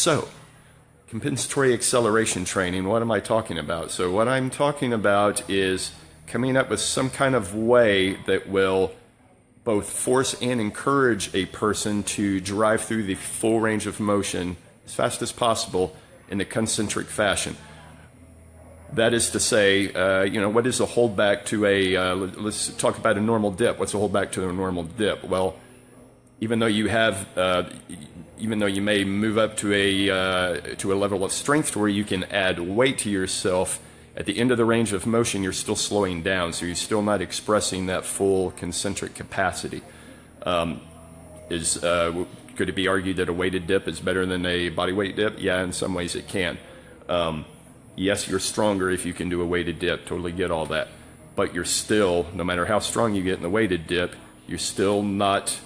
So, compensatory acceleration training, what am I talking about? So what I'm talking about is coming up with some kind of way that will both force and encourage a person to drive through the full range of motion as fast as possible in a concentric fashion. That is to say, what is a holdback to a, let's talk about a normal dip. What's a holdback to a normal dip? Well, even though you may move up to a level of strength where you can add weight to yourself, at the end of the range of motion, you're still slowing down, so you're still not expressing that full concentric capacity. Could it be argued that a weighted dip is better than a body weight dip? Yeah, in some ways it can. Yes, you're stronger if you can do a weighted dip, totally get all that. But you're still, no matter how strong you get in the weighted dip, you're still not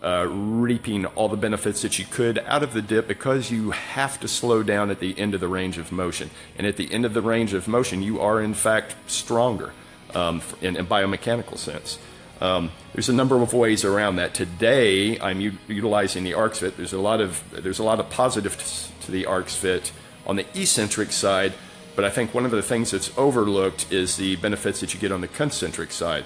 reaping all the benefits that you could out of the dip because you have to slow down at the end of the range of motion. And at the end of the range of motion, you are in fact stronger in a biomechanical sense. There's a number of ways around that. Today, I'm utilizing the ARXFit. There's a lot of positives to the ARXFit on the eccentric side, but I think one of the things that's overlooked is the benefits that you get on the concentric side.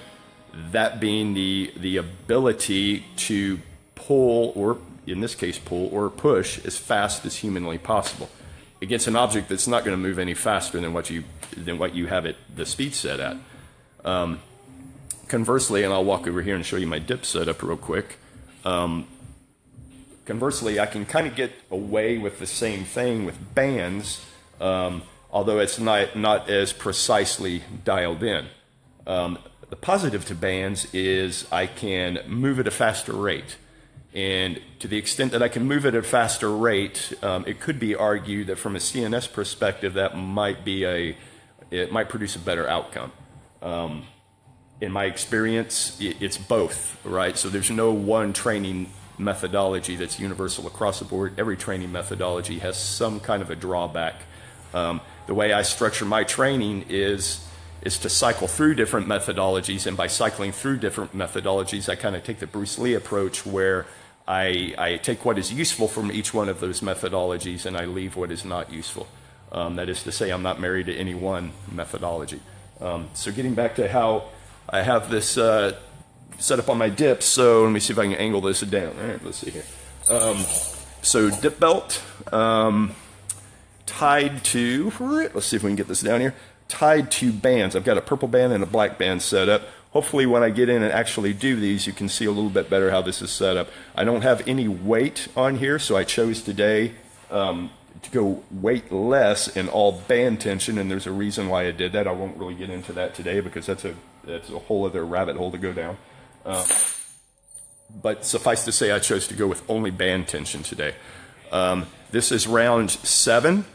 That being the ability to pull, or in this case pull or push, as fast as humanly possible against an object that's not going to move any faster than what you have it the speed set at. Conversely, and I'll walk over here and show you my dip setup real quick. Conversely, I can kind of get away with the same thing with bands, although it's not as precisely dialed in. The positive to bands is I can move at a faster rate. And to the extent that I can move at a faster rate, it could be argued that from a CNS perspective, that it might produce a better outcome. In my experience, it's both, right? So there's no one training methodology that's universal across the board. Every training methodology has some kind of a drawback. The way I structure my training is to cycle through different methodologies, and by cycling through different methodologies, I kind of take the Bruce Lee approach where I take what is useful from each one of those methodologies and I leave what is not useful. That is to say, I'm not married to any one methodology. So getting back to how I have this set up on my dips, so let me see if I can angle this down. All right, let's see here. So dip belt tied to, let's see if we can get this down here, tied to bands. I've got a purple band and a black band set up. Hopefully when I get in and actually do these, you can see a little bit better how this is set up. I don't have any weight on here, so I chose today to go weightless in all band tension, and there's a reason why I did that. I won't really get into that today because that's a whole other rabbit hole to go down. But suffice to say, I chose to go with only band tension today. This is round 7.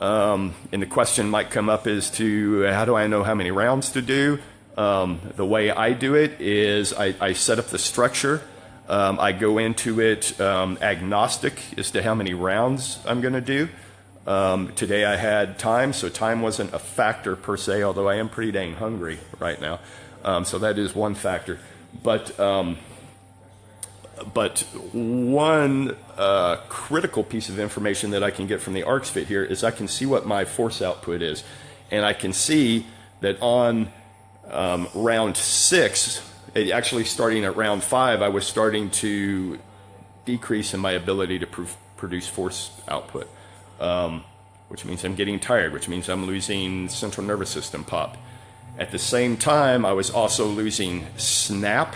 And the question might come up as to how do I know how many rounds to do? The way I do it is I set up the structure. I go into it agnostic as to how many rounds I'm going to do. Today I had time, so time wasn't a factor per se, although I am pretty dang hungry right now. So that is one factor. But one critical piece of information that I can get from the ARXFit here is I can see what my force output is. And I can see that on round 6, actually starting at round 5, I was starting to decrease in my ability to produce force output, which means I'm getting tired, which means I'm losing central nervous system pop. At the same time, I was also losing snap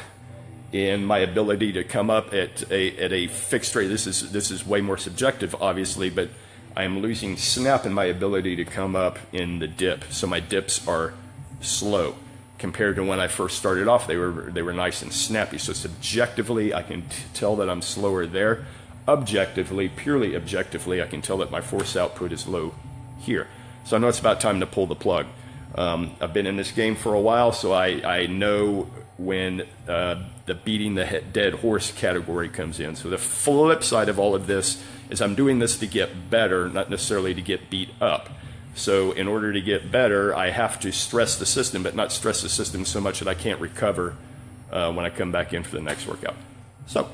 in my ability to come up at a fixed rate. This is way more subjective, obviously, but I am losing snap in my ability to come up in the dip. So my dips are slow compared to when I first started off. They were nice and snappy. So subjectively, I can tell that I'm slower there. Objectively, purely objectively, I can tell that my force output is low here. So I know it's about time to pull the plug. I've been in this game for a while, so I know when the beating the dead horse category comes in. So the flip side of all of this is I'm doing this to get better, not necessarily to get beat up. So in order to get better, I have to stress the system, but not stress the system so much that I can't recover when I come back in for the next workout. So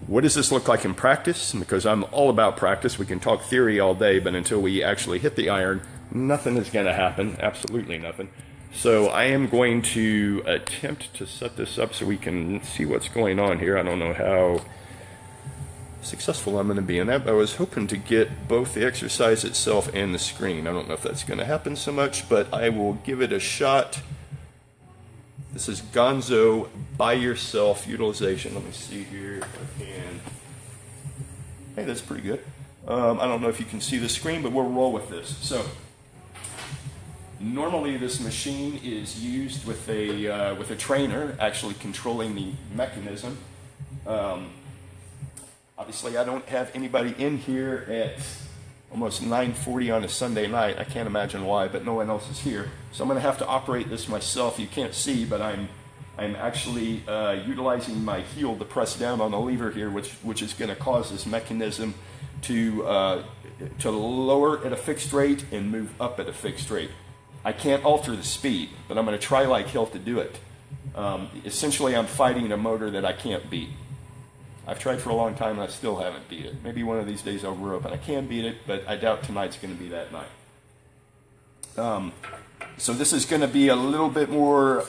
What does this look like in practice? Because I'm all about practice. We can talk theory all day, but until we actually hit the iron, nothing is going to happen. Absolutely nothing. So I am going to attempt to set this up so we can see what's going on here. I don't know how successful I'm going to be in that, but I was hoping to get both the exercise itself and the screen. I don't know if that's going to happen so much, but I will give it a shot. This is Gonzo by yourself utilization. Let me see here if I can. Hey, that's pretty good. I don't know if you can see the screen, but we'll roll with this. So normally this machine is used with a trainer actually controlling the mechanism. Obviously, I don't have anybody in here at almost 9:40 on a Sunday night. I can't imagine why, but no one else is here. So I'm going to have to operate this myself. You can't see, but I'm actually utilizing my heel to press down on the lever here, which is going to cause this mechanism to lower at a fixed rate and move up at a fixed rate. I can't alter the speed, but I'm going to try like hell to do it. Essentially, I'm fighting a motor that I can't beat. I've tried for a long time and I still haven't beat it. Maybe one of these days I'll grow up and I can beat it, but I doubt tonight's going to be that night. So this is going to be a little bit more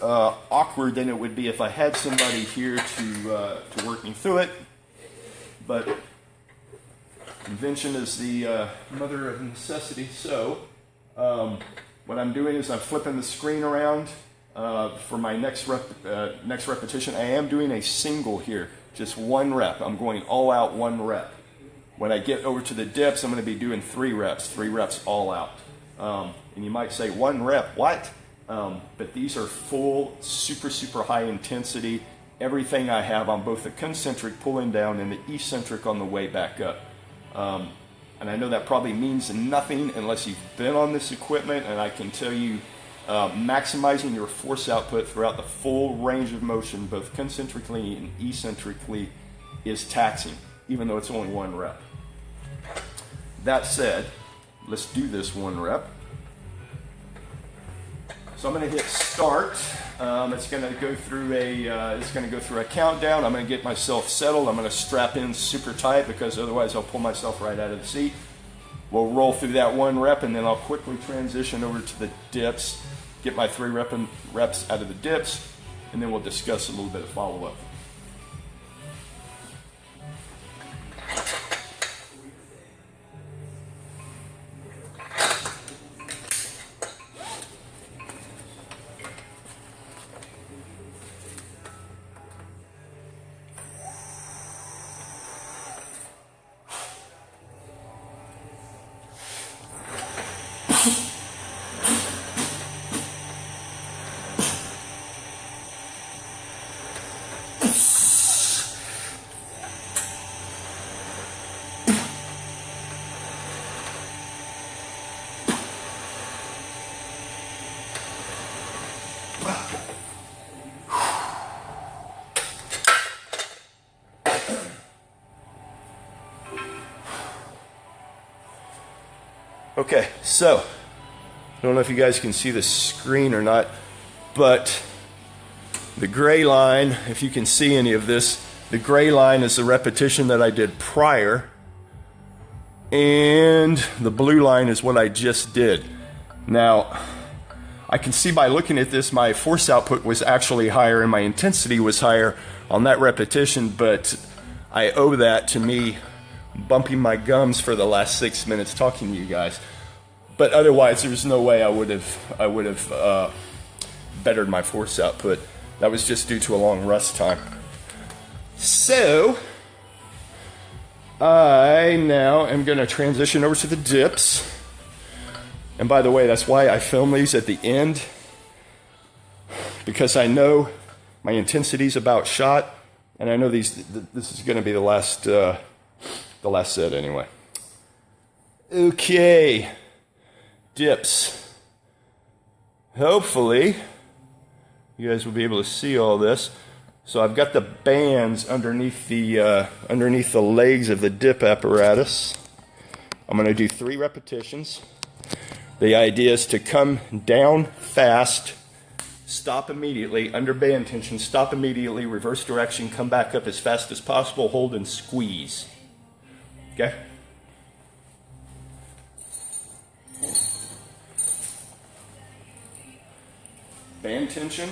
awkward than it would be if I had somebody here to work me through it. But invention is the mother of necessity. So what I'm doing is I'm flipping the screen around for my next repetition. I am doing a single here. Just one rep. I'm going all out one rep. When I get over to the dips, I'm going to be doing 3 reps all out. And you might say, 1 rep, what? But these are full, super high intensity. Everything I have on both the concentric pulling down and the eccentric on the way back up. And I know that probably means nothing unless you've been on this equipment, and I can tell you maximizing your force output throughout the full range of motion, both concentrically and eccentrically, is taxing, even though it's only 1 rep. That said, let's do this 1 rep. So I'm going to hit start. It's going to go through a countdown. I'm going to get myself settled. I'm going to strap in super tight because otherwise I'll pull myself right out of the seat. We'll roll through that 1 rep, and then I'll quickly transition over to the dips. Get my 3 reps out of the dips, and then we'll discuss a little bit of follow-up. Okay, so I don't know if you guys can see the screen or not, but the gray line, if you can see any of this, the gray line is the repetition that I did prior, and the blue line is what I just did. Now, I can see by looking at this, my force output was actually higher and my intensity was higher on that repetition, but I owe that to me bumping my gums for the last 6 minutes talking to you guys. But otherwise, there's no way I would have bettered my force output. That was just due to a long rest time. So I now am going to transition over to the dips. And by the way, that's why I film these at the end, because I know my intensity's about shot, and I know this is going to be the last set anyway. Okay, dips. Hopefully, you guys will be able to see all this. So I've got the bands underneath the legs of the dip apparatus. I'm going to do 3 repetitions. The idea is to come down fast stop immediately, under band tension, stop immediately, reverse direction, come back up as fast as possible, hold and squeeze. Okay? Band tension.